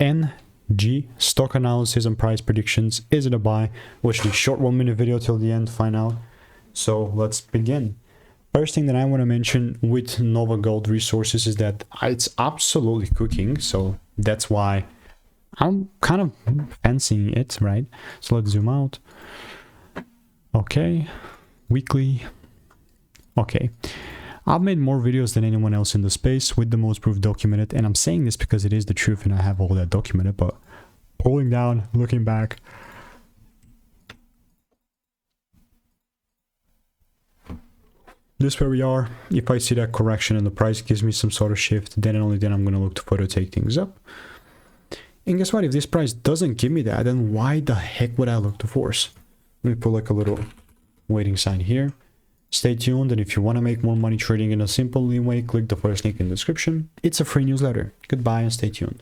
NG, stock analysis and price predictions. Is it a buy? Watch the short 1 minute video till the end, find out. So let's begin. First thing that I want to mention with NovaGold Resources is that it's absolutely cooking, so that's why I'm kind of fancying it, right? So let's zoom out. Okay, weekly. Okay, I've made more videos than anyone else in the space with the most proof documented, and I'm saying this because it is the truth and I have all that documented. But pulling down, looking back, this is where we are. If I see that correction and the price gives me some sort of shift, then and only then I'm going to look to further take things up. And guess what? If this price doesn't give me that, then why the heck would I look to force? Let me put like a little waiting sign here. Stay tuned, and if you want to make more money trading in a simple way, click the first link in the description. It's a free newsletter. Goodbye and stay tuned.